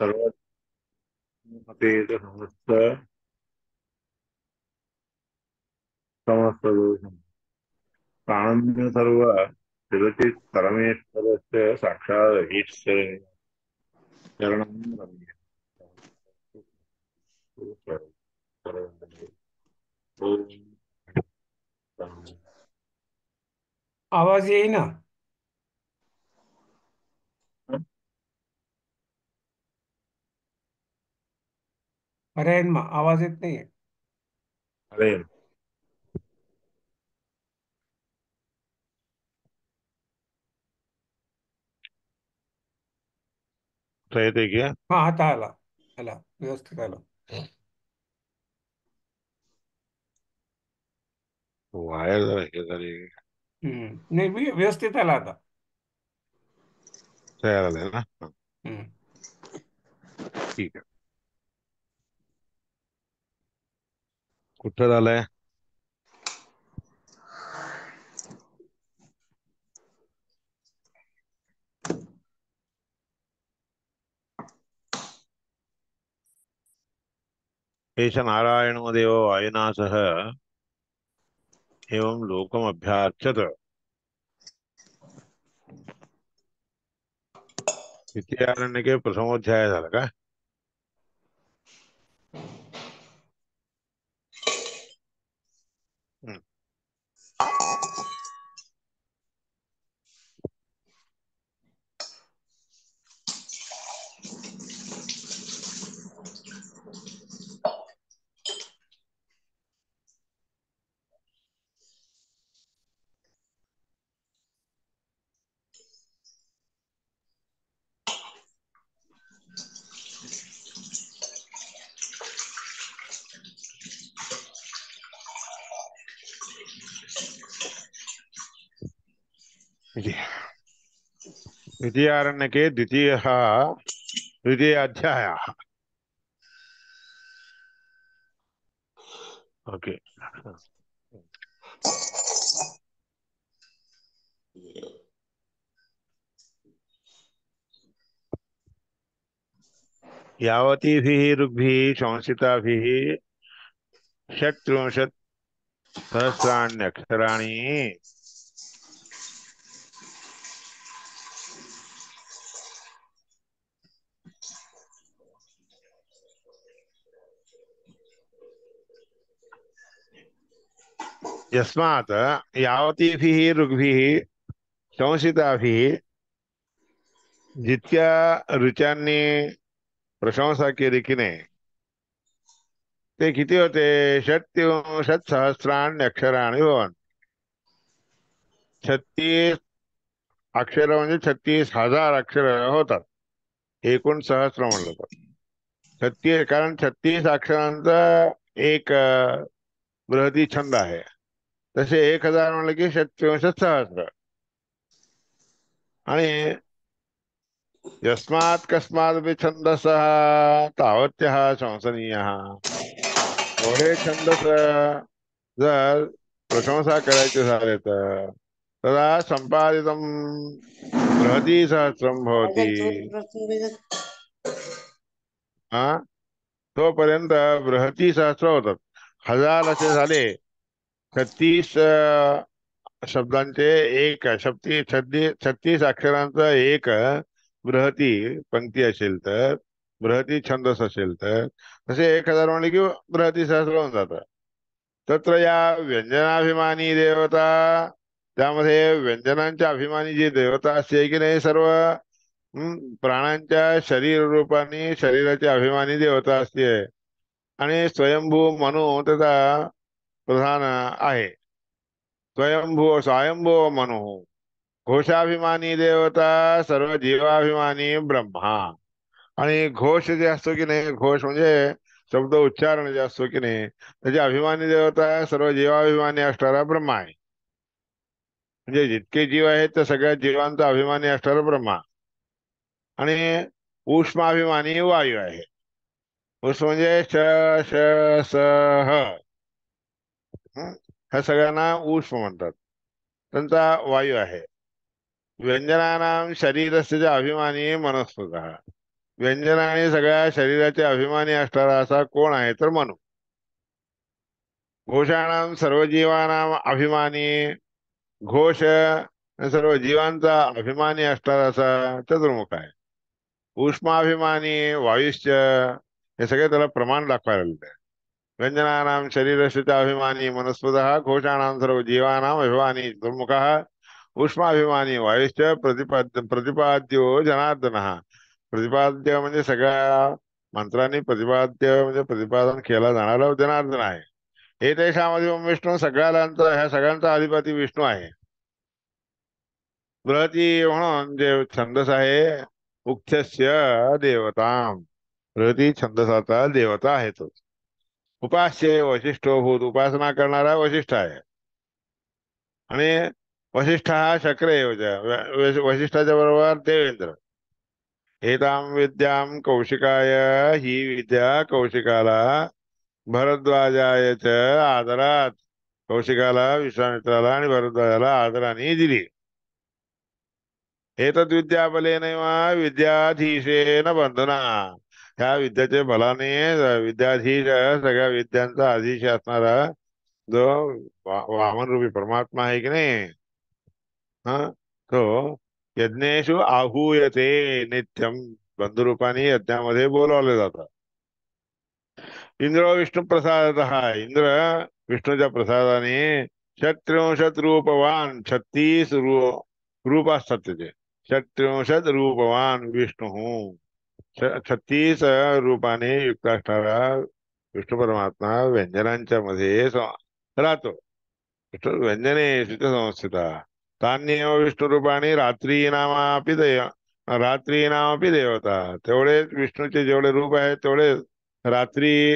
सर्वमतेत समस्त दोषं प्राणन्य सर्व जगति परमेश्वरस्य साक्षात् ईश्वरेण शरणं रम्य ओम आवाज येईना. अरे आवाज येत नाहीये. हरे येते क्या हा, आता आला. आला व्यवस्थित आला. वायर जरा हे झाली नाही, व्यवस्थित आला आता. तयार आलंय ना हा, हम्म. ठीक आहे कुठं झालंय एष नारायणो देवो वायुना सह एवं लोकमभ्यार्चत द्वितीयारण्यके प्रथमोध्याय झाला का हम्म. इति द्वितीयारण्यके द्वितीय अध्यायः ओके यावतीभिः ऋग्भिः शंसिताभिः षट्त्रिंशत् सहस्राण्यक्षराणि यस्मात् यावतीभिः ऋग्भिः शंसिताभिः जितक्या ऋचांनी प्रशंसा केली की नाही ते किती होते षट्त्रिंशत् सहस्राण्य अक्षराणि भवन्ति 36 अक्षर म्हणजे 36,000 अक्षर होतात एकूण सहस्र म्हणलं तर 36 कारण 36 अक्षरांचा एक बृहती छंद आहे तसे 1,000 म्हणलं की 37 सहस्र आणि यस्मात् कस्मादपि छन्दसः तावत्यः शंसनीयः एवढे छंदस जर प्रशंसा करायचे झाले तर तदा संपादितं बृहती सहस्रम भवति हा तोपर्यंत बृहती सहस्र होतात 1,000 असे झाले 36 शब्दांचे एक शब्दी 36 अक्षरांचा एक बृहती पंक्ती असेल तर बृहती छंदस असेल तर तसे 1,000 म्हणले की बृहती सहस्र होऊन जातं तत्र या व्यंजनाभिमानी देवता त्यामध्ये व्यंजनांच्या अभिमानी जी देवता असते की नाही सर्व प्राणांच्या शरीर रूपाने शरीराची अभिमानी देवता असते आणि स्वयंभू मनु त्याचा प्रधान आहे स्वयंभू मनु घोषाभिमानी देवता सर्व जीवाभिमानी ब्रह्मा आणि घोष जे असतो की नाही घोष म्हणजे शब्द उच्चारण जे असतो की नाही त्याची अभिमानी देवता सर्व जीवाभिमानी असणारा ब्रह्मा आहे म्हणजे जितके जीव आहेत त्या सगळ्या जीवांचा अभिमानी असणारा ब्रह्मा आणि उष्माभिमानी वायू आहे उष्म म्हणजे श श स ह हं? ह्या सगळ्यांना उष्म म्हणतात त्यांचा वायू आहे व्यंजनानां शरीरस्य च अभिमानी मनस्पतः व्यंजनाने सगळ्या शरीराचे अभिमानी असणारा असा कोण आहे तर मनु. घोषाणाम सर्व जीवानाम अभिमानी, घोष सर्व जीवांचा अभिमानी असणारा असा चतुर्मुख आहे. उष्माभिमानी वायुश्च, हे सगळे त्याला प्रमाण दाखवायला लागले. व्यंजनानां शरीरस्य च अभिमानी मनस्पतः, घोषाणां सर्व जीवानां अभिमानी चतुर्मुखः, उष्माभिमानी वायुश्च प्रतिपाद्यो जनार्दनः. प्रतिपाद्य म्हणजे सगळ्या मंत्रांनी प्रतिपाद्य म्हणजे प्रतिपादन केला जाणारा जनार्दन आहे. हे देशामध्ये विष्णू सगळ्यांचा, ह्या सगळ्यांचा अधिपती विष्णू आहे. बृहती म्हणून जे छंदस आहे, मुख्यस्य देवताम, बृहती छंदसाचा देवता आहे तो. उपास्य वशिष्ठो भूत, उपासना करणारा वशिष्ठ आहे. आणि वशिष्ठ हा शक्र वशिष्ठाच्या बरोबर देवेंद्र. एताम विद्याम कौशिकाय, ही विद्या कौशिकाला, भरद्वाजाय च आदरात, कौशिकाला, विश्वामित्राला आणि भरद्वाजाला आदराने दिली. एतद विद्याबलेनैव विद्याधीशेन बंधना, ह्या विद्याच्या बलाने विद्याधीश, सगळ्या विद्यांचा अधीश असणारा जो वामन रूपी परमात्मा आहे की नाही, हा, तो यज्ञेषु आहूयते नित्यम, बंधुरूपाने यज्ञामध्ये बोलावले जातात. इंद्र विष्णू प्रसाद, इंद्र विष्णूच्या प्रसादाने षट्त्रिंशत रूपवान, 36 रूप असतात त्याचे. षट्त्रिंशत रूपवान विष्णू, 36 रूपाने युक्त असणारा विष्णू परमात्मा व्यंजनांच्या मध्ये राहतो. विष्णू व्यंजने संस्थिता, तान्येव विष्णू रूपाने रात्री नामापि देवता, तेवढेच विष्णूचे जेवढे रूप आहेत तेवढे रात्री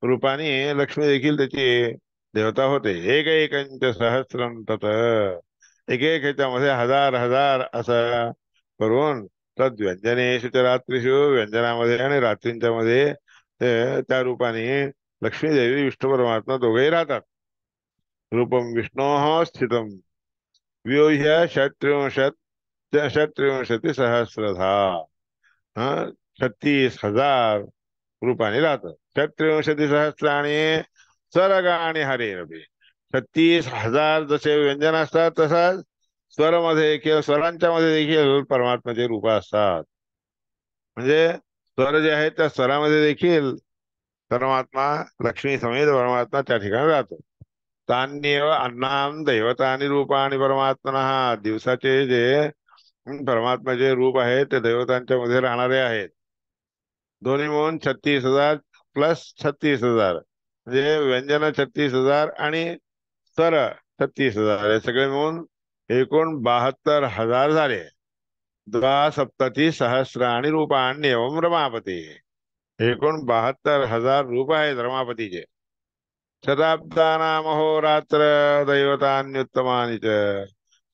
रूपाने लक्ष्मी देखील त्याची देवता होते. एक एकंच सहस्रम तत, एक एक ह्याच्यामध्ये हजार हजार असं करून, तद व्यंजनेषु च रात्रीषु, व्यंजनामध्ये आणि रात्रींच्या मध्ये त्या रूपाने लक्ष्मी देवी विष्णू परमात्मा दोघेही राहतात. रूपम विष्णो स्थितम व्यूह्य षट्त्रिंशति सहस्रधा, हा, 36,000 रूपाने राहतं. षट्त्रिंशति सहस्राणी स्वरगाणी हरिरपि, 36,000 जसे व्यंजन असतात तसाच स्वरमध्ये किंवा स्वरांच्या मध्ये देखील परमात्म्याचे रूप असतात. म्हणजे स्वर जे आहेत त्या स्वरामध्ये देखील परमात्मा, लक्ष्मी समेत परमात्मा त्या ठिकाणी राहतो. तान्येव अन्नाम दैवतानी रूपाणी परमात्मनः, दिवसाचे जे परमात्म्याचे रूप आहेत ते देवतांच्या मध्ये राहणारे आहेत. दोन्ही मिळून 36,000 प्लस 36,000, म्हणजे व्यंजन 36,000 आणि स्वर 36,000, हे सगळे मिळून एकूण 72,000 झाले. द्वासप्तती सहस्राणी रूपाण्यवम रमापती, एकूण 72,000 रूप आहेत रमापतीचे. शताब्दानामहोरात्र दैवतान्युत्तमानि च,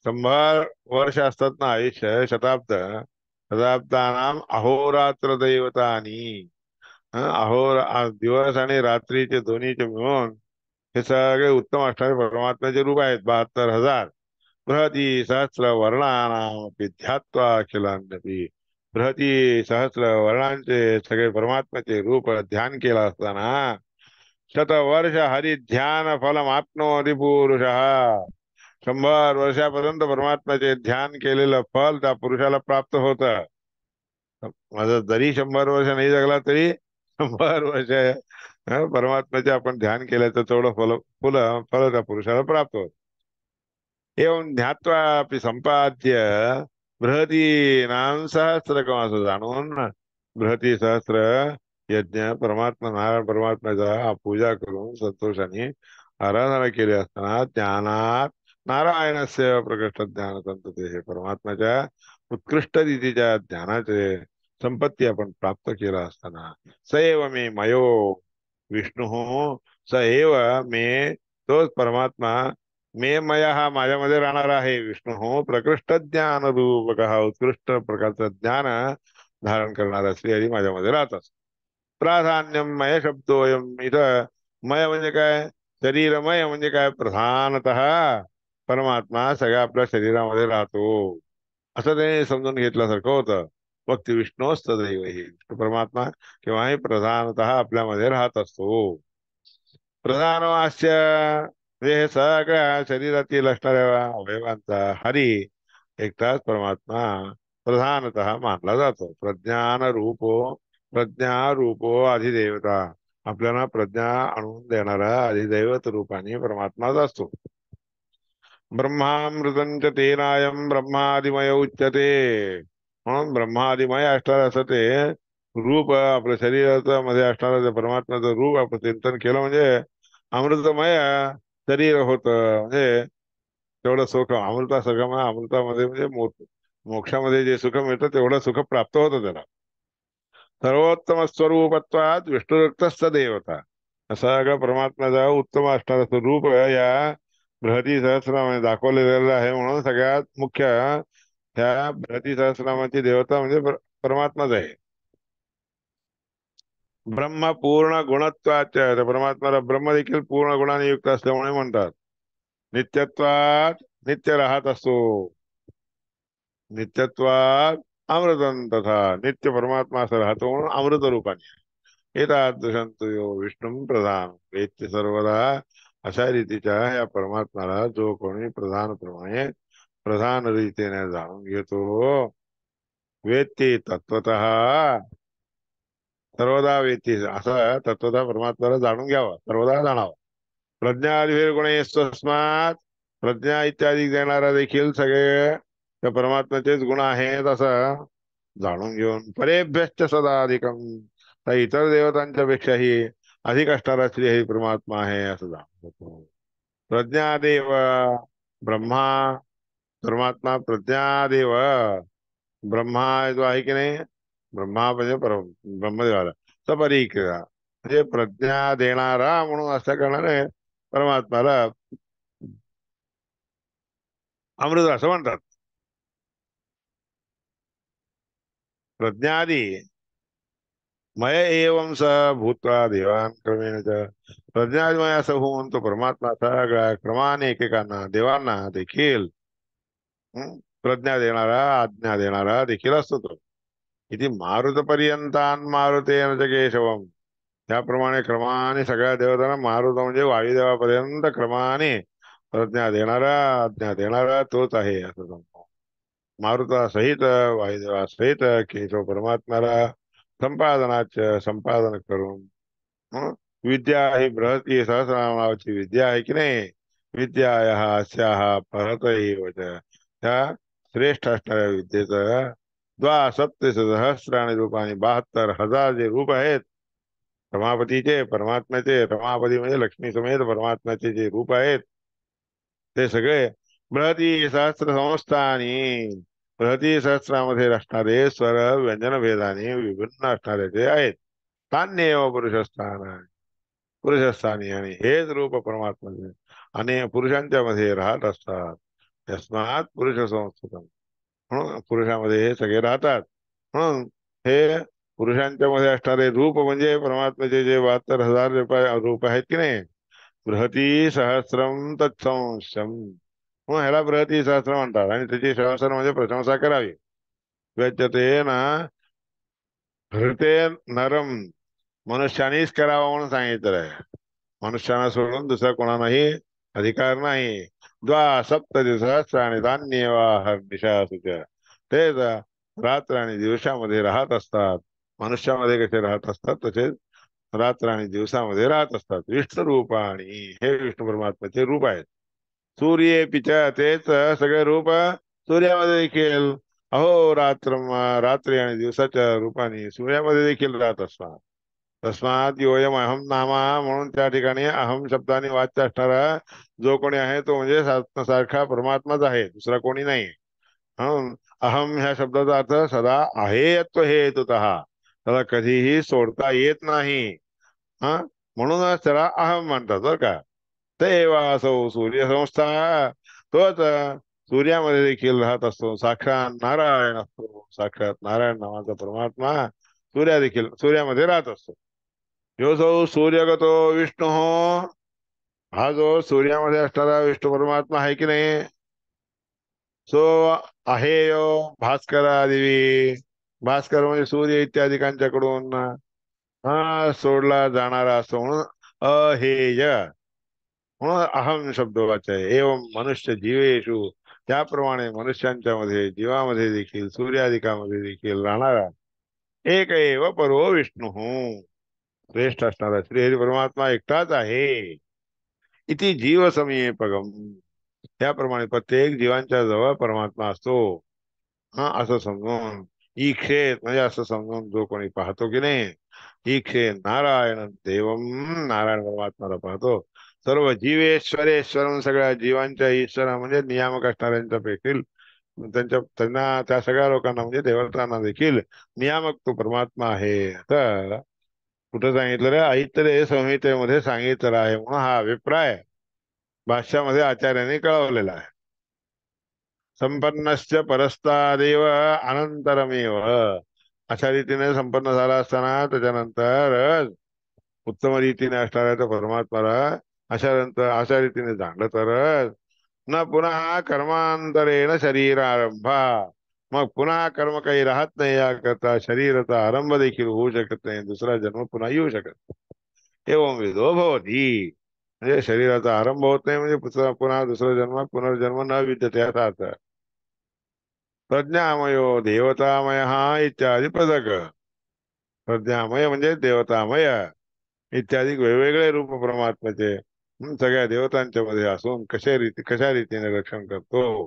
100 वर्ष असतात ना आयुष्य, शताब्द, शताब्दानाम अहोरात्र दैवतानी, दिवस आणि रात्रीचे दोन्हीचे मिळून हे सगळे उत्तम असणारे परमात्म्याचे रूप आहेत 72,000. बृहती सहस्र वर्णानामपि ध्यात्वा अखिलांडपी, बृहती सहस्र वर्णांचे सगळे परमात्म्याचे रूप ध्यान केला असताना, शतवर्ष हरि ध्यान फलम आप्नोति पुरुष, 100 वर्षापर्यंत परमात्म्याचे ध्यान केलेलं फल त्या पुरुषाला प्राप्त होतं. माझा जरी 100 वर्ष नाही जगला तरी 100 वर्ष परमात्म्याचे आपण ध्यान केल्याचं तेवढं फल त्या पुरुषाला प्राप्त होत. एवं ज्ञात्वापि संपाद्य बृहतीनां सहस्रकम, असं जाणून बृहती सहस्र यज्ञ परमात्मा नारायण परमात्म्याचा पूजा करून संतोषाने आराधना केली असताना, ज्ञानात नारायणस्य प्रकृष्ट ज्ञान संतते, हे परमात्म्याच्या उत्कृष्ट रीतीच्या ज्ञानाचे संपत्ती आपण प्राप्त केला असताना, स एव मे मयो विष्णू, स एव मे, तोच परमात्मा, मे मया हा माझ्यामध्ये राहणार आहे, विष्णू प्रकृष्ट ज्ञान रूपक, हा उत्कृष्ट प्रकारचं ज्ञान धारण करणारा श्रीहरी माझ्यामध्ये राहतात. प्राधान्यम मय शब्दोयम, इथं मय म्हणजे काय, शरीरमय म्हणजे काय, प्रधानतः परमात्मा सगळ्या आपल्या शरीरामध्ये राहतो असं ते समजून घेतल्यासारखं होतं. भक्ती विष्णोस्तदैव, ही विष्णू परमात्मा केव्हाही प्रधानतः आपल्यामध्ये राहत असतो. प्रधान वास्य म्हणजे हे सगळ्या शरीरातील असणाऱ्या अवयवांचा हरी एकटाच परमात्मा प्रधानतः मानला जातो. प्रज्ञा रूपो अधिदेवता, आपल्याला प्रज्ञा आणून देणारा अधिदैवत रूपाने परमात्माच असतो. ब्रह्मामृतं च तेनायं ब्रह्मादिमय उच्यते, म्हणून ब्रह्मादिमय असणार असं ते रूप आपल्या शरीराचं मध्ये असणारं ते परमात्म्याचं रूप आपण चिंतन केलं म्हणजे अमृतमय शरीर होतं. म्हणजे तेवढं सुख अमृता सुखम अमृतामध्ये म्हणजे मोक्षामध्ये जे सुख मिळतं तेवढं सुख प्राप्त होतं त्याला. सर्वोत्तम स्वरूपत्वात विष्णुरक्तस्थ देवता, सगळं परमात्म्याचा उत्तम असणारं स्वरूप या बृहती सहस्रनामाने दाखवलेलं आहे. म्हणून सगळ्यात मुख्य ह्या बृहती सहस्रनामाची देवता म्हणजे परमात्माच आहे. ब्रह्म पूर्ण गुणत्वाच्या, त्या परमात्म्याला ब्रह्म देखील पूर्ण गुणाने युक्त असल्यामुळे म्हणतात. नित्यत्वात, नित्य राहत असतो. नित्यत्वात अमृतं तथा, नित्य परमात्मा असं राहतो म्हणून अमृत रूपाने. एतादृशंतो यो विष्णू प्रधान वेत्य सर्वदा, अशा रीतीच्या या परमात्म्याला जो कोणी प्रधानप्रमाणे प्रधान रीतीने जाणून घेतो, वेत्ती तत्वतः सर्वदा वेत्ती, असा तत्वतः परमात्म्याला जाणून घ्यावा, सर्वदा जाणावा. प्रज्ञादिभिर्गुणे स्वस्मात, प्रज्ञा इत्यादी देणारा देखील सगळे त्या परमात्म्याचेच गुण आहेत असं जाणून घेऊन, परेभ्यश्च सदा अधिकम, तर इतर देवतांच्या पेक्षाही अधिक असणारा श्री हरी परमात्मा आहे असं जाणून घेतो. प्रज्ञादेव ब्रह्मा, परमात्मा प्रज्ञादेव ब्रह्मा जो आहे की नाही, ब्रह्मा म्हणजे ब्रह्मदेवाला सपरिक्रिया म्हणजे प्रज्ञा देणारा म्हणून असं करणारे परमात्माला अमृत असं म्हणतात. प्रज्ञादी मय एवं स भूत्वा देवान क्रमेण च, प्रज्ञामय असं होऊन तो परमात्मा सगळ्या क्रमाने एकेकांना देवांना देखील प्रज्ञा देणारा आज्ञा देणारा देखील असतो तो. किती मारुत पर्यंतान मारुतेन च केशवम, त्याप्रमाणे क्रमाने सगळ्या देवतांना मारुत म्हणजे वायुदेवापर्यंत क्रमाने प्रज्ञा देणारा आज्ञा देणारा तोच आहे असं सांगतो. मारुता सहित वायुदेवा सहित केशव परमात्म्याला संपादनाचे संपादन करून हं, विद्या ही बृहती सहस्रनामाची विद्या आहे की नाही, विद्यायाः अस्याः परतैव च, त्या श्रेष्ठ असणाऱ्या विद्येचं द्वासप्तसहस्राणी रूपाने 72,000 जे रूप आहेत रमापतीचे, परमात्म्याचे, रमापती म्हणजे लक्ष्मी समेत परमात्म्याचे जे रूप आहेत ते सगळे बृहती सहस्र संस्थानी, बृहती सहस्रामध्ये असणारे स्वर व्यंजन भेदाने विभिन्न असणारे ते आहेत. तान्येव पुरुषस्थान, पुरुषस्थानी, आणि हेच रूप परमात्मा आणि पुरुषांच्या मध्ये राहत असतात. यस्मात पुरुष संस्कृतम, म्हणून पुरुषामध्ये हे सगळे राहतात. म्हणून हे पुरुषांच्या मध्ये असणारे रूप म्हणजे परमात्म्याचे जे 72,000 रूप आहेत की नाही, बृहती सहस्रम तत्संशम, म्हणून ह्याला बृहती सहस्र म्हणतात. आणि त्याची सहस्र म्हणजे प्रशंसा करावी. व्यत्यते ना हृते नरम, मनुष्यानेच करावं म्हणून सांगितलं आहे. मनुष्याना सोडून दुसरा कोणालाही अधिकार नाही. सहस्राणि धान्यवा हर्निशा सुच, तेच रात्र आणि दिवसामध्ये राहत असतात. मनुष्यामध्ये कसे राहत असतात तसेच रात्र आणि दिवसामध्ये राहत असतात. विष्णू रूप, आणि हे विष्णू परमात्म्याचे रूप आहेत. सूर्य पिच, तेच सगळे रूप सूर्यामध्ये देखील अहो रात्र, रात्री आणि दिवसाच्या रूपाने सूर्यामध्ये देखील राहत असतात. तस्मात योयम अहम नामा, म्हणून त्या ठिकाणी अहम शब्दाने वाच्य असणारा जो कोणी आहे तो म्हणजे सारखा परमात्माच आहे, दुसरा कोणी नाही. म्हणून अहम ह्या शब्दाचा अर्थ सदा आहे तो हे हेतुतः, त्याला कधीही सोडता येत नाही. हा, म्हणूनच त्याला अहम म्हणतात बरं का. तेव्हा असो सूर्यसंस्था, तोच सूर्यामध्ये देखील राहत असतो. साक्षात नारायण असतो, साक्षात नारायण नावाचा परमात्मा सूर्यामध्ये राहत असतो. यो सौ सूर्यगतो विष्णू, हा जो सूर्यामध्ये असणारा विष्णू परमात्मा आहे की नाही, सो आहे यो भास्करा देवी, भास्कर म्हणजे सूर्य इत्यादिकांच्याकडून सोडला जाणारा असतो म्हणून अहेय, म्हणून अहम शब्द वाच्य आहे. एवं मनुष्य जीवेषु, त्याप्रमाणे मनुष्यांच्या मध्ये जीवामध्ये देखील सूर्यादिकामध्ये देखील राहणारा एक एव परो विष्णू, श्रेष्ठ असणारा श्रीहरी परमात्मा एकटाच आहे. इति जीव समीपगम, त्याप्रमाणे प्रत्येक जीवांच्या जवळ परमात्मा असतो. असं समजून ईक्षेत म्हणजे असं समजून जो कोणी पाहतो की नाही, ईक्षे नारायण देवम, नारायण परमात्माला पाहतो. सर्व जीवेश्वरेश्वरम, सगळ्या जीवांच्या ईश्वर म्हणजे नियामक असणाऱ्यांच्या देखील त्यांना त्या सगळ्या लोकांना म्हणजे देवतांना देखील नियामक तो परमात्मा आहे. तर कुठं सांगितलं रे, ऐतरे संहितेमध्ये सांगितलं आहे म्हणून हा अभिप्राय भाष्यामध्ये आचार्यांनी कळवलेला आहे. संपन्नस्य परस्तादेव अनंतरमेव, अशा रीतीने संपन्न झाला असताना त्याच्यानंतर उत्तम रीतीने असणाऱ्या त्या परमात्माला अशा रीतीने जाणलं तरच न पुन्हा कर्मांतरेण शरीर आरंभा, मग पुन्हा कर्म काही राहत नाही, याकरता शरीराचा आरंभ देखील होऊ शकत नाही, दुसरा जन्म पुन्हा येऊ शकत नाही. एवं विधो भवती, म्हणजे शरीराचा आरंभ होत नाही म्हणजे पुन्हा दुसरा जन्म पुनर्जन्म न विद्यते असा अर्थ. प्रज्ञामयो देवतामय हा इत्यादी पदक, प्रज्ञामय म्हणजे देवतामय इत्यादी वेगवेगळे रूप परमात्म्याचे सगळ्या देवतांच्या मध्ये असून कशा रीतीने रक्षण करतो.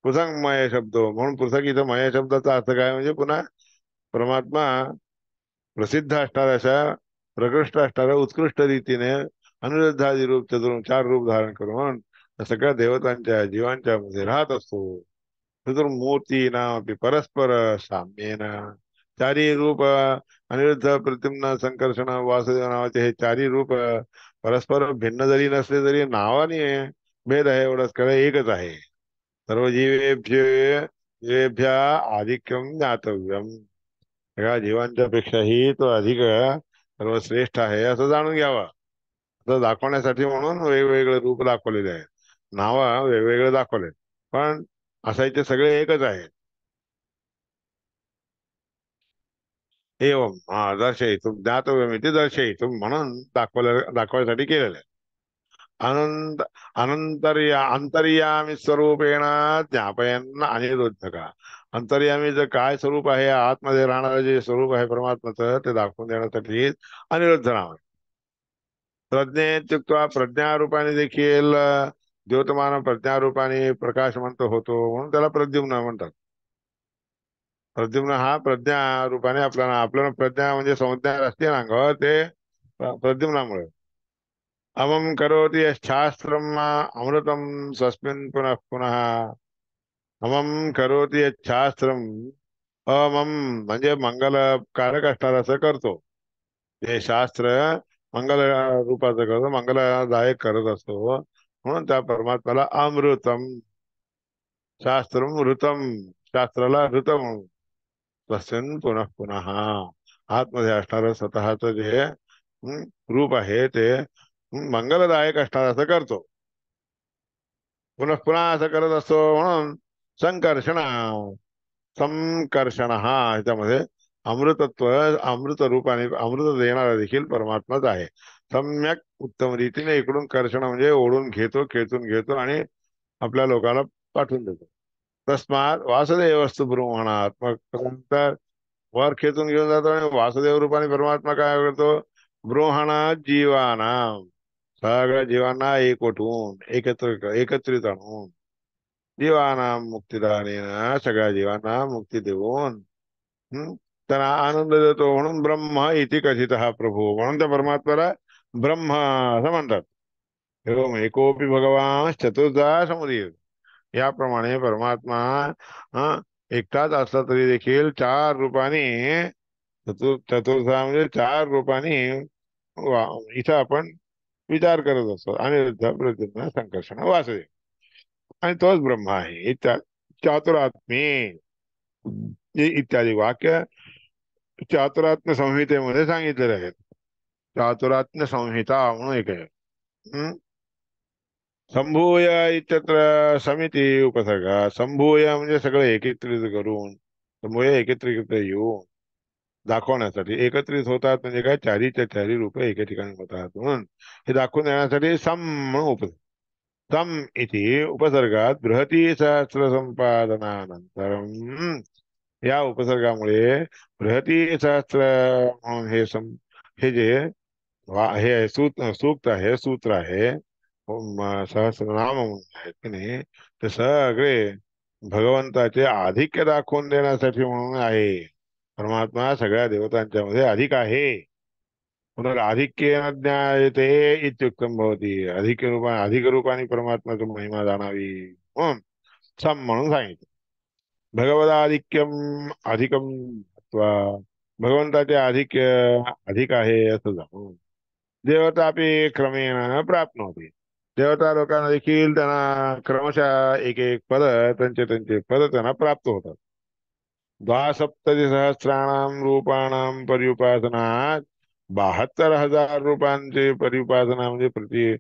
पृथंगमय शब्द म्हणून पृथक इथं मय शब्दाचा अर्थ काय म्हणजे पुन्हा परमात्मा प्रसिद्ध असणाऱ्या अशा प्रकृष्ट असणाऱ्या उत्कृष्ट रीतीने अनिरुद्धादी रूप चार रूप धारण करून सगळ्या देवतांच्या जीवांच्या मध्ये राहत असतो. चतुर्मूर्ती नामपि परस्पर साम्येन, चारी रूप अनिरुद्ध प्रद्युम्न संकर्षण वासुदेव नावाचे हे चारी रूप परस्पर भिन्न जरी नसले तरी नावाने भेद आहे, एवढंच खरं एकच आहे. सर्व जीवेभ्य आधिक्यम ज्ञातव्यम, सगळ्या जीवांच्या पेक्षाही तो अधिक सर्वश्रेष्ठ आहे असं जाणून घ्यावं. असं दाखवण्यासाठी म्हणून वेगवेगळे रूप दाखवलेले आहेत, नाव वेगवेगळे दाखवले, पण असायचे सगळे एकच आहे. एवं दर्शयितुम ज्ञातव्यमिति दर्शयितुम, म्हणून दाखवायसाठी केलेलं आहे. अनंत अंतर्यामी स्वरूपेण ज्ञापयन अनिरुद्ध का, अंतर्यामीचं काय स्वरूप आहे, आतमध्ये राहणारं जे स्वरूप आहे परमात्माचं ते दाखवून देण्यासाठी अनिरुद्ध नाव आहे. प्रज्ञेत्युक्त्वा प्रज्ञारूपाने देखील द्योतमान प्रज्ञारूपाने प्रकाशवंत होतो म्हणून त्याला प्रद्युम्न म्हणतात. प्रद्युम्न हा प्रज्ञा रूपाने आपल्याला प्रज्ञा म्हणजे संज्ञा असते ना अंगावर, ते प्रद्युम्नामुळे. अमम करोति यच्छास्त्रम अमृतम स्वस्मिन् पुनः पुनः, अमम करोति यच्छास्त्रम, अमम म्हणजे मंगलकारक असणार असं करतो, हे शास्त्र मंगल रूपाचं करतो, मंगलदायक करत असतो, म्हणून त्या परमात्म्याला अमृतम, शास्त्रम ऋतम, शास्त्राला ऋत म्हणून, तस्मिन् पुनः पुनः, आतमध्ये असणारं स्वतःच जे रूप आहे ते मंगलदायक असणार असं करतो, पुनः पुन्हा असं करत असतो म्हणून संकर्षण, संकर्षण हा ह्याच्यामध्ये अमृतत्व, अमृत रूपाने अमृत देणारा देखील परमात्माच आहे. सम्यक उत्तम रीतीने इकडून कर्षण म्हणजे ओढून घेतो, खेचून घेतो आणि आपल्या लोकांना पाठवून देतो. तस्मात वासुदेव वस्तू ब्रह्मणात, मग नंतर वर खेचून घेऊन जातो आणि वासुदेव रूपाने परमात्मा काय करतो, ब्रोहणात जीवाना, सगळ्या जीवांना एकवटून एकत्रित आणून जीवाना मुक्तिदानेन, सगळ्या जीवांना मुक्ती देऊन त्यांना आनंद देतो, म्हणून ब्रह्म इति कथित हा प्रभू, म्हणून त्या परमात्म्याला ब्रह्म असं म्हणतात. एवम एकोपी भगवान चतुर्धा समुदय, याप्रमाणे परमात्मा हा एकटाच असला तरी देखील चार रूपाने, चतुर्था म्हणजे चार रूपाने इथं आपण विचार करत असतो. अनिरुद्ध प्रद्युम्न संकर्षण वासुदेव, आणि तोच ब्रह्म आहे. चातुरात्मे इत्यादी वाक्य चातुरात्म्य संहितेमध्ये सांगितलेले आहेत. चातुरात्म्य संहिता म्हणून एक आहे. संभूय इत्यत्र समिती उपसर्ग, संभूय म्हणजे सगळे एकत्रित करून, त्यामुळे एकत्रित येऊन दाखवण्यासाठी एकत्रित होतात म्हणजे काय चारीच्या चारी रूप एके ठिकाणी होतात म्हणून हे दाखवून देण्यासाठी सम म्हणून सम इति उपसर्गात बृहती सहस्र संपादनानंतरम या उपसर्गामुळे बृहती सहस्र म्हणून हे जे हे आहे सूक्त आहे सूत्र आहे सहस्रनाम म्हणून आहेत की नाही ते सगळे भगवंताचे आधिक्य दाखवून देण्यासाठी म्हणून आहे. परमात्मा सगळ्या देवतांच्या मध्ये अधिक आहे. पुनराधिक्येन ज्ञायते इत्युक्तम भवति. अधिक रूपाने परमात्माची महिमा जाणावी म्हणून सम म्हणून सांगितलं. भगवदाधिक्यम अधिकम अथवा भगवंताचे आधिक्य अधिक आहे असं जाणून देवतापि क्रमेण प्राप्नोति. देवता लोकांना देखील त्यांना क्रमशः एक एक पद त्यांचे त्यांचे पद त्यांना प्राप्त होतात. द्वासप्ततिसहस्राणाम रूपाणाम पर्युपासनात 72,000 रूपांचे पर्युपासना म्हणजे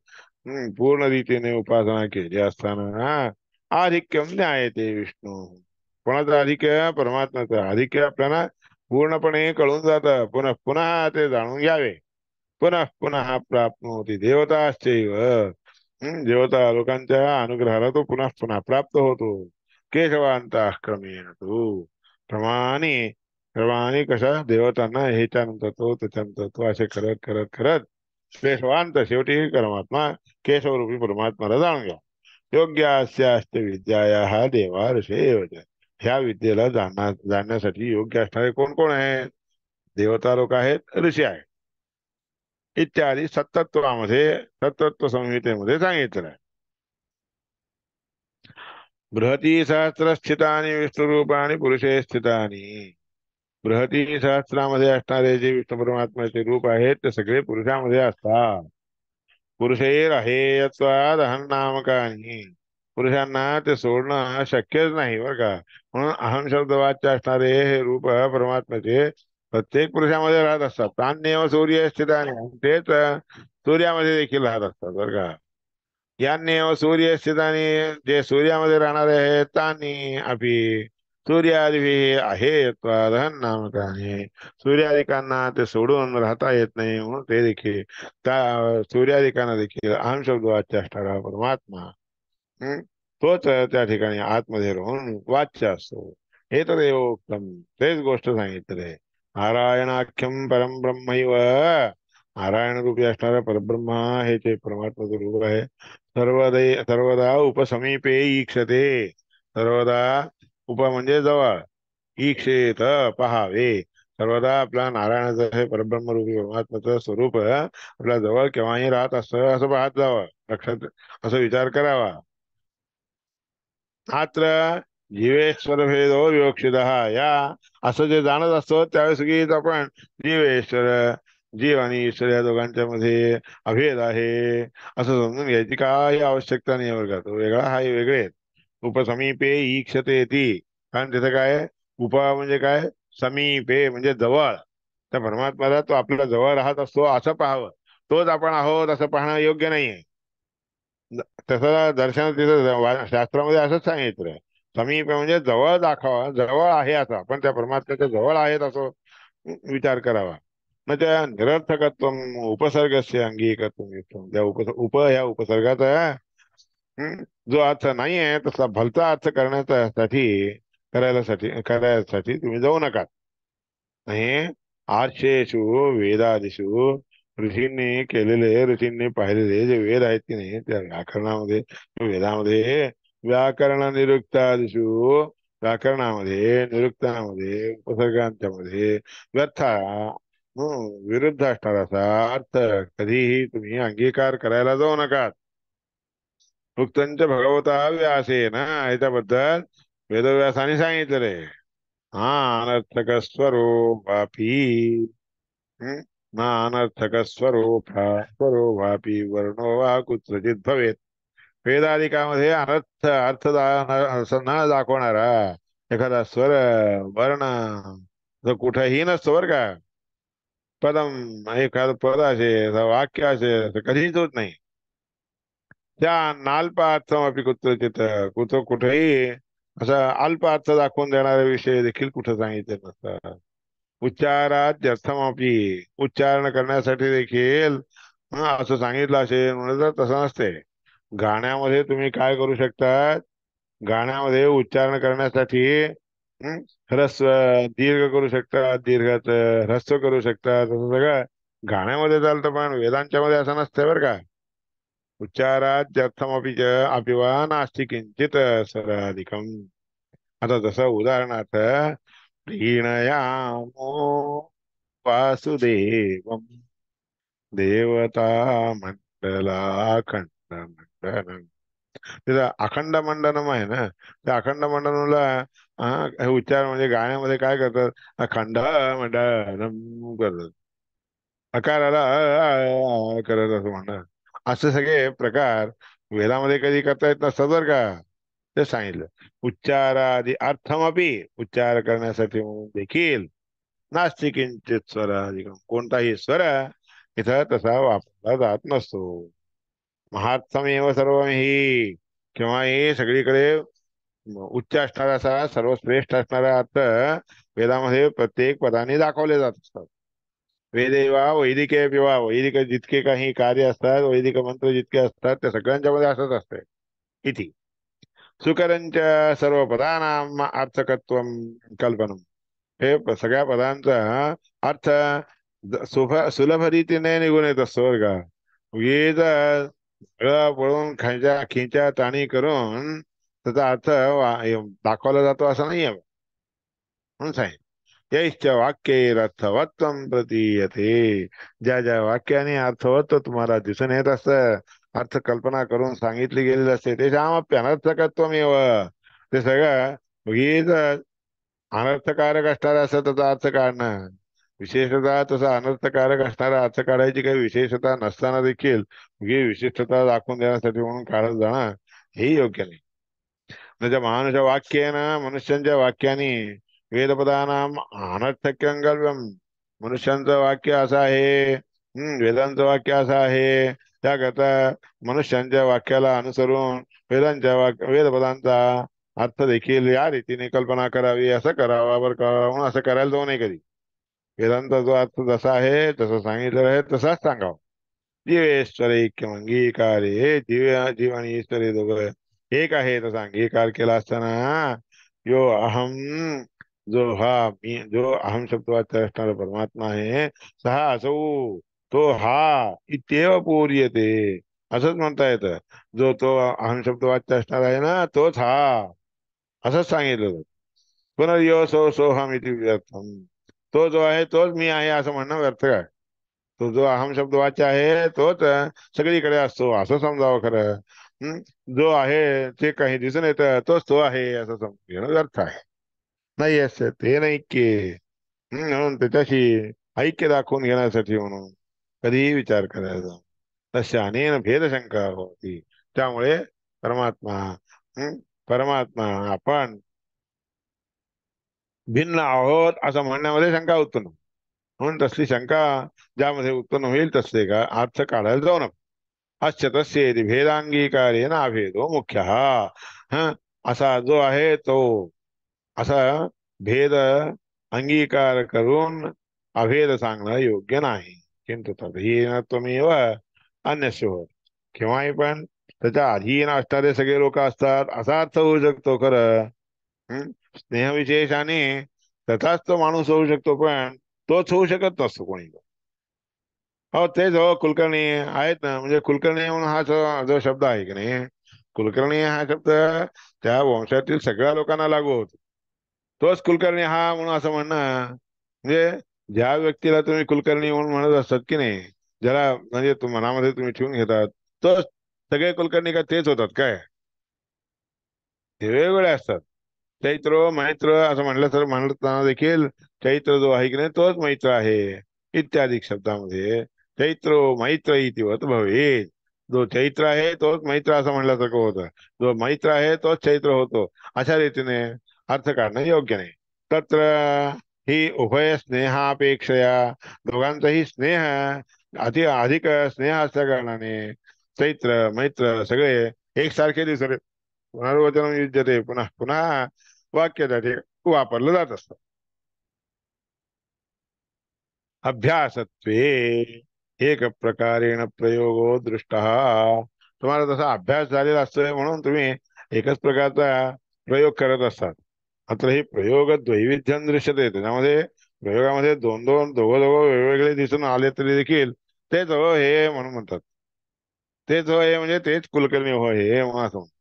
पूर्ण रीतीने उपासना केली असताना आधिक्यम न्यायते विष्णू. कोणाचं आधिक्य? परमात्म्याचं आधिक्य आपल्याला पूर्णपणे कळून जातं. पुनः पुन्हा ते जाणून घ्यावे. पुनः पुन्हा प्राप्नोति देवताश्चैव. देवता लोकांच्या अनुग्रहाला तो पुन्हा पुन्हा प्राप्त होतो. केशवांता क्रमेण तो प्रमाणे क्रमाने कशा देवतांना ह्याच्यानंतर तो त्याच्यानंतर तो असे करत करत करत केशवांत शेवटी परमात्मा केशवरूपी परमात्माला जाणून घ्या. योग्य अस्यास्ते विद्याया हा देवा ऋषे. ह्या विद्येला जाणण्यासाठी योग्य असणारे कोण कोण आहेत? देवता लोक आहेत, ऋषी आहेत इत्यादी सत्तत्व संहितेमध्ये सांगितलं आहे. बृहती सहस्र स्थितानी विष्णुरूपाणी पुरुषे स्थितानी. बृहती सहस्रामध्ये असणारे जे विष्णू परमात्म्याचे रूप आहेत ते सगळे पुरुषामध्ये असतात. पुरुषैर अहेयत्वाद अहं नामकानी. पुरुषांना ते सोडणं शक्यच नाही बरं का. म्हणून अहम शब्द वाच्य असणारे हे रूप परमात्म्याचे प्रत्येक पुरुषामध्ये राहत असतात. तान्यव सूर्य स्थितानी. तेच सूर्यामध्ये देखील राहत असतात बरं का. यान्यव सूर्य स्थितानी. जे सूर्यामध्ये राहणारे आहेत तानी अपि सूर्यादिभी आहे नामकाने. सूर्यादिकांना ते सोडून राहता येत नाही म्हणून ते देखील त्या सूर्यादिकांना देखील अहम शब्द वाच्य असणारा परमात्मा तोच त्या ठिकाणी आतमध्ये राहून वाच्य असतो. हे तर उत्तम तेच गोष्ट सांगितले. नारायणाख्यम परम ब्रह्मैव. नारायण रूपी असणारा परब्रह्म हे ते परमात्माचं रूप आहे. सर्वदा उपसमीपे ईक्षते. सर्वदा उप म्हणजे जवळ, ईक्षेत पहावे. सर्वदा आपला नारायणाचं हे परब्रह्मरूपी परमात्म्याचं स्वरूप आपल्या जवळ केव्हाही राहत असतं असं पाहत जावं. लक्षात असं विचार करावा. मात्र जीवेश्वर भेदो विवक्षित. या असं जे जाणत असतो त्यावेळेस सगळीच आपण जीवेश्वर जीव आणि ईश्वर या दोघांच्या मध्ये अभेद आहे असं समजून घ्यायची काही आवश्यकता नाही बरं का. तो वेगळा हा वेगळे आहेत. उपसमीपे ईक्षते ती. कारण तिथे काय उपा म्हणजे काय समीपे म्हणजे जवळ. त्या परमात्म्याला तो आपल्या जवळ राहत असतो असं पाहावं. तोच आपण आहोत असं पाहणं योग्य नाहीये. तसं दर्शन तिथं शास्त्रामध्ये असंच सांगितलंय. समीप म्हणजे जवळ दाखवा, जवळ आहे असं पण त्या परमात्म्याच्या जवळ आहेत असं विचार करावा. मग त्या निरर्थकत्व उपसर्गस्य अंगीकत्व त्या उप ह्या उपसर्गाचा जो अर्थ नाही आहे तसा भलता अर्थ करायसाठी तुम्ही जाऊ नका. नाही आर्षेषु वेदादिषु ऋषींनी पाहिलेले जे वेद आहेत की नाही त्या व्याकरणामध्ये वेदामध्ये व्याकरण निरुक्तादिषु व्याकरणामध्ये निरुक्तामध्ये उपसर्गांच्या मध्ये व्यर्थ विरुद्ध असणारा असा अर्थ कधीही तुम्ही अंगीकार करायला जाऊ नका. उक्तंच भगवता व्यासेन याच्याबद्दल वेदव्यासाने सांगितलेलं आहे. हा अनर्थक स्वरूपापी नानर्थक स्वरूपापी वर्णो वा कुत्रचित भवेत. वेदाधिकामध्ये अर्थ न दाखवणारा एखादा स्वर वर्ण जो कुठेही नसतो बर का. पदम एखादं पद असेल वाक्य असेल असं कधीच होत नाही. त्या नाल्पार्थमपि कुत्रचित कुठेही असा अल्प अर्थ दाखवून देणारे विषय देखील कुठे सांगितले नसतात. उच्चारात अर्थमापी, उच्चारण करण्यासाठी देखील असं सांगितलं असेल म्हणून तर तसं नसते. गाण्यामध्ये तुम्ही काय करू शकता? गाण्यामध्ये उच्चारण करण्यासाठी हं, ह्रस्व दीर्घ करू शकता, दीर्घात ह्रस्व करू शकता, तसं सगळं गाण्यामध्ये चालतं. पण वेदांच्या मध्ये असं नसतं बरं का. उच्चारात अर्थमपि च अपिवा नास्ति किंचित स्वराधिकम. आता जसं उदाहरणार्थ प्रीणयामो वासुदेवम देवता मंडलाखंड मंडनम. तिथं अखंड मंडनम आहे ना, त्या अखंड मंडनमला हे उच्चार म्हणजे गाण्यामध्ये काय करतात? अखंड मंडनम करतात. अकाराला करत असं म्हणणं. असे सगळे प्रकार वेदामध्ये कधी करता येत नसतात बरं का. ते सांगितलं. उच्चारादी अर्थमपि, उच्चार करण्यासाठी म्हणून देखील नास्ति किंचित स्वराधिकम, कोणताही स्वर इथं तसा वापरला जात नसतो. महार्थमेव सर्व ही, किंवा हे सगळीकडे उच्च असणारा असा सर्वश्रेष्ठ असणारा अर्थ वेदामध्ये प्रत्येक पदाने दाखवले जात असतात. वेदे वा वैदिके किंवा वैदिक जितके काही कार्य असतात, वैदिक मंत्र जितके असतात, त्या सगळ्यांच्या मध्ये असंच असते. इति सुकरंच सर्व पदानां अर्थकत्वं कल्पनम. हे सगळ्या पदांचा अर्थ सुलभ रीतीने निघून येत असतो बरं का. उगीच सगळं पळून खिंच्या ताणी करून त्याचा अर्थ दाखवला जातो असं नाहीये म्हणून सांग. यैश्च वाक्यैरर्थवत्वं प्रतीयते. ज्या ज्या वाक्याने अर्थवत्व तुम्हाला दिसून येत असतं, अर्थ कल्पना करून सांगितली गेलेली असते, ते अनर्थकत्वमेव. ते सगळं उगीच अनर्थकारक असणारा असं त्याचा अर्थ काढणं. विशेषतः तसा अनर्थकारक असणारा अर्थ काढायची काही विशेषता नसताना देखील विशिष्टता दाखवून देण्यासाठी म्हणून काढत जाणं हे योग्य नाही. म्हणजे मानुष वाक्येन, मनुष्यांच्या वाक्याने वेदपदानाम अनर्थक्यंगल्यम. मनुष्यांचं वाक्य असं आहे, वेदांचं वाक्य असं आहे. त्याकरता मनुष्यांच्या वाक्याला अनुसरून वेदपदांचा अर्थ देखील या रीतीने कल्पना करावी, असं करावा बरं का. म्हणून असं करायला जाऊ नये कधी. वेदांचा जो अर्थ जसा आहे तसं सांगितलेला आहे तसाच सांगावा. जीवेश्वर ऐक्यम अंगीकारे, हे जीव आणि ईश्वर हे दोघं एक आहे तसा अंगीकार केला असताना यो अहम, जो अहम शब्दवाच्य असणारा परमात्मा आहे, सहा असौ, तो हा इत्येव पूर्यते, असंच म्हणता येतं. जो तो अहम शब्दवाच्य असणार आहे ना, तोच हा, असंच सांगितलं होतं. पुनर्यो सो सोहम इति व्यर्थम. तो जो आहे तोच मी आहे असं म्हणणं व्यर्थ काय. तो जो अहम शब्द वाच्य आहे तोच सगळीकडे असतो असं समजावं खरं. हं? जो आहे ते काही दिसून येतं तोच तो आहे असं समजून घेणं व्यर्थ आहे. नाही असं ते नाही की म्हणून त्याच्याशी ऐक्य दाखवून घेण्यासाठी म्हणून कधीही विचार करायचा. तस्य अनेन भेदशंका होती. त्यामुळे परमात्मा, हं? परमात्मा आपण भिन्न आहोत असं म्हणण्यामध्ये शंका उत्पन्न होते. म्हणून तसली शंका ज्यामध्ये उत्पन्न होईल तसले का अर्थ काढायला जाऊ नका. अस्य तस्येति भेदांगीकारेण अभेदो मुख्य. हा, असा जो आहे तो असा भेद अंगीकार करून अभेद सांगणं योग्य नाही. किंतु तदहीन त्वमेव अन्यस्य होत. केव्हाही पण त्याच्या अधीन असणारे सगळे लोक असतात असा अर्थ होऊ शकतो खरं. स्नेहविशेषाने त्याचाच तो माणूस होऊ शकतो, पण तोच होऊ शकत नसतो कोणी. हो ते जो कुलकर्णी आहेत ना, म्हणजे कुलकर्णी म्हणून हा जो शब्द आहे की नाही, कुलकर्णी हा शब्द त्या वंशातील सगळ्या लोकांना लागू होतो. तोच कुलकर्णी हा म्हणून असं म्हणणं म्हणजे ज्या व्यक्तीला तुम्ही कुलकर्णी म्हणून म्हणत असतात की नाही, ज्याला म्हणजे मनामध्ये तुम्ही ठेवून घेतात, तोच सगळे कुलकर्णी का तेच होतात काय? ते वेगवेगळे असतात. चैत्र मैत्र असं म्हणलं तर म्हणताना देखील चैत्र जो आहे की नाही तोच मैत्र आहे इत्यादी शब्दामध्ये चैत्रो मैत्र इतिवत भवेत. जो चैत्र आहे तोच मैत्र असं म्हणल्यासारखं होतं. जो मैत्र आहे तोच चैत्र होतो. अशा रीतीने अर्थ काढणं योग्य नाही. तत्र ही उभय स्नेहापेक्षया, दोघांचाही स्नेह अधिक स्नेह असल्या कारणाने चैत्र मैत्र सगळे एकसारखे दिसत पुनर्वचनम युज्यते, पुन्हा पुन्हा वाक्यासाठी वापरलं जात असतं. अभ्यासत्वे एक प्रकारेण प्रयोगो दृष्टा. तुम्हाला तसा अभ्यास झालेला असतोय म्हणून तुम्ही एकच प्रकारचा प्रयोग करत असतात. मात्र हे प्रयोग द्वैविध्यम दृश्यते, त्याच्यामध्ये प्रयोगामध्ये दोन दोन दोघं दोघं वेगवेगळे दिसून आले तरी देखील तेच हो हे म्हणून म्हणतात. तेच हो हे म्हणजे तेच कुलकर्णी हो हे म्हणून असं म्हणतात.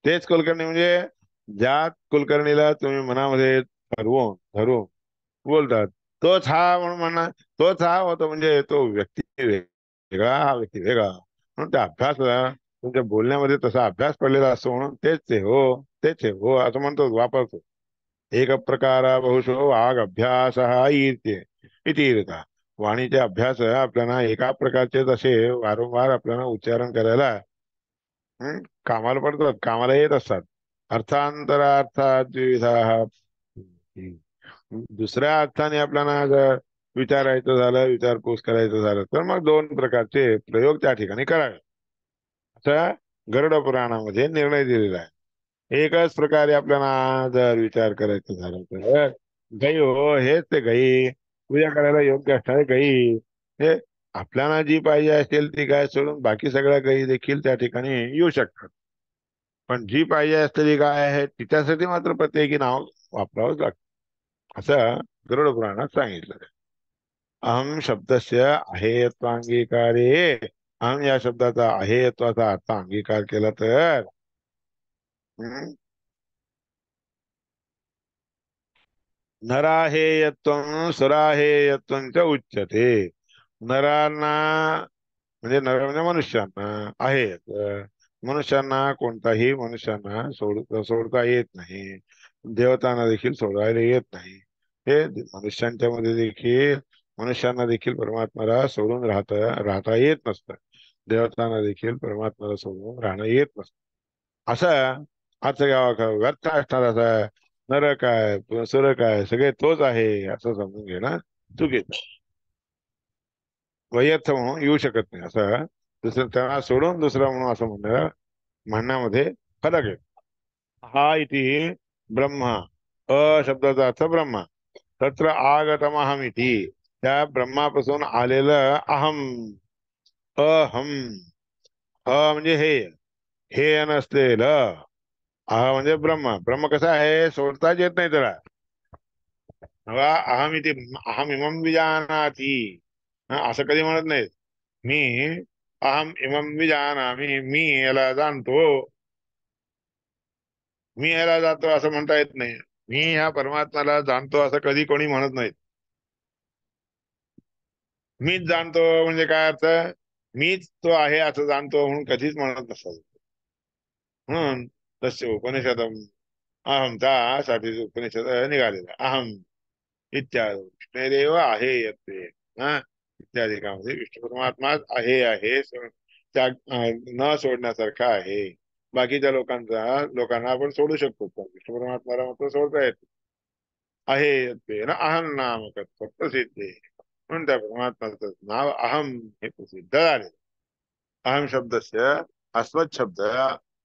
तेच कुलकर्णी म्हणजे ज्या कुलकर्णीला तुम्ही मनामध्ये ठरवून धरून बोलतात, तोच हा म्हणून म्हणा. तोच हा होतो म्हणजे तो व्यक्ती वेगळा, हा व्यक्ती वेगळा. म्हणून त्या अभ्यास तुमच्या बोलण्यामध्ये तसा अभ्यास पडलेला असतो म्हणून तेच ते हो, तेच हे हो असं म्हणतो, वापरतो. एक प्रकार बहुशो वाघ अभ्यास हा इतिरता. वाणीचे अभ्यास आपल्याला एका प्रकारचे तसे वारंवार आपल्याला उच्चारण करायला कामाला पडतात, कामाला येत असतात. अर्थांतरार्थात द्विविधा. दुसऱ्या अर्थाने आपल्याला जर विचारायचं झालं, विचारपूस करायचं झालं तर मग दोन प्रकारचे प्रयोग त्या ठिकाणी करावे, असा गरुड पुराणामध्ये निर्णय दिलेला आहे. एकाच प्रकारे आपल्याला जर विचार करायचा झाला तर गाई हो हेच ते गाई, पूजा करायला योग्य असणारे गाई हे आपल्याला जी पाहिजे असेल ती गाय सोडून बाकी सगळ्या गायी देखील त्या ठिकाणी येऊ शकतात. पण जी पाहिजे असलेली गाय आहे तिच्यासाठी मात्र प्रत्येकी नाव वापरावंच लागतं, असं गरुड पुराणात सांगितलं. अहम शब्दस्य अहेयत्वांगीकारे. अहम या शब्दाचा अहेयत्वाचा अर्थ अंगीकार केला तर हम्म, नराहेयत्वं सुराहेयत्वं च उच्यते. नरांना म्हणजे नर म्हणजे मनुष्यांना आहे, मनुष्यांना कोणताही मनुष्यांना सोडता येत नाही. देवतांना देखील सोडायला येत नाही. हे मनुष्यांच्या मध्ये देखील मनुष्यांना देखील परमात्म्याला सोडून राहता येत नसतं. देवतांना देखील परमात्म्याला सोडून राहणं येत नसतं. असं अर्थ घ्यावा का व्यर्थ असणार असं नर काय सुर काय सगळे तोच आहे असं समजून घेणं चुकीचं. वैयर्थ म्हणून येऊ शकत नाही असं दुसरं त्यांना सोडून दुसरं म्हणून असं म्हणण्यामध्ये फरक आहे. हा इति ब्रह्मा. शब्दाचा अर्थ ब्रह्मा. तत्र आगतमहम इति. त्या ब्रह्मापासून आलेलं अहम. अहम. म्हणजे हे नसलेलं. म्हणजे ब्रह्म. ब्रह्म कसा आहे सोडताच येत नाही त्याला. बघा अहम इति अहम इमम विजानाति. असं कधी म्हणत नाही. मी अहम इमम विजानामि, मी याला जाणतो, मी याला जातो असं म्हणता येत नाही. मी ह्या परमात्म्याला जाणतो असं कधी कोणी म्हणत नाही. मीच जाणतो म्हणजे काय अर्थ, मीच तो आहे असं जाणतो म्हणून कधीच म्हणत नसतात. म्हणून तस्य उपनिषदम अहम त्यासाठी उपनिषद निघालेला अहम इत्यादी विष्णुदेव आहे यत्वे हा इत्यादिकामध्ये विष्णू परमात्मा आहे त्या न सोडण्यासारखा आहे. बाकीच्या लोकांना आपण सोडू शकतो पण विष्णू परमात्म्याला मात्र सोडता येत आहे यत्वे ना अहम नामकत्व प्रसिद्ध आहे. म्हणून त्या परमात्म्याचं नाव अहम हे प्रसिद्ध झाले. अहम शब्दस्य अस्मत् शब्द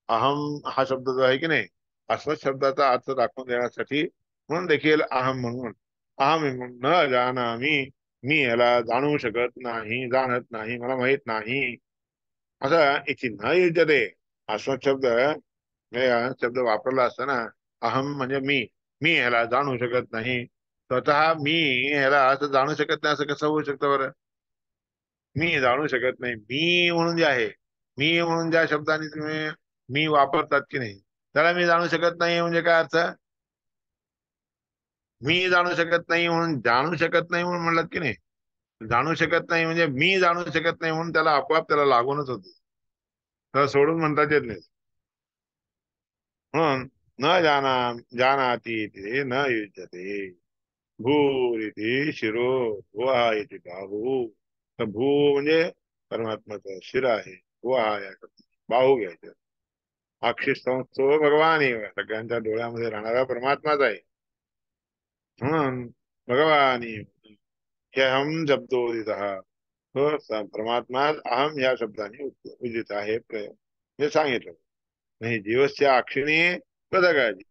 अहम हा शब्द जो आहे की नाही अस्मत् शब्दाचा अर्थ दाखवून देण्यासाठी म्हणून देखील अहम म्हणून अहम न जानामी, मी याला जाणू शकत नाही, जाणत नाही, मला माहित नाही असं इथे न युज्यते. अस्मत् शब्द हे शब्द वापरला असताना अहम म्हणजे मी ह्याला जाणू शकत नाही. स्वतः मी ह्याला असं जाणू शकत नाही असं कसं होऊ शकतं बरं. मी जाणू शकत नाही, मी म्हणून जे आहे, मी म्हणून ज्या शब्दाने तुम्ही मी वापरतात की नाही त्याला मी जाणू शकत नाही म्हणजे काय अर्थ. मी जाणू शकत नाही म्हणून जाणू शकत नाही म्हणून म्हणलात की नाही. जाणू शकत नाही म्हणजे मी जाणू शकत नाही म्हणून त्याला आपोआप त्याला लागूनच होते, त्याला सोडून म्हणतात येत नाही. म्हणून न जानाति ते न युज्यते. भूरिती शिरो भुवा इति बाहू. तर भू म्हणजे परमात्माचा शिर आहे, भुवा या बाहू घ्यायचं. अक्षिस्तंभो भगवान सगळ्यांच्या डोळ्यामध्ये राहणारा परमात्माच आहे. म्हणून भगवान हे अहम शब्दोदित तो परमात्मा अहम या शब्दाने उदित आहे हे सांगितलं. नाही, जीवस्य अक्षिणी पदकाची.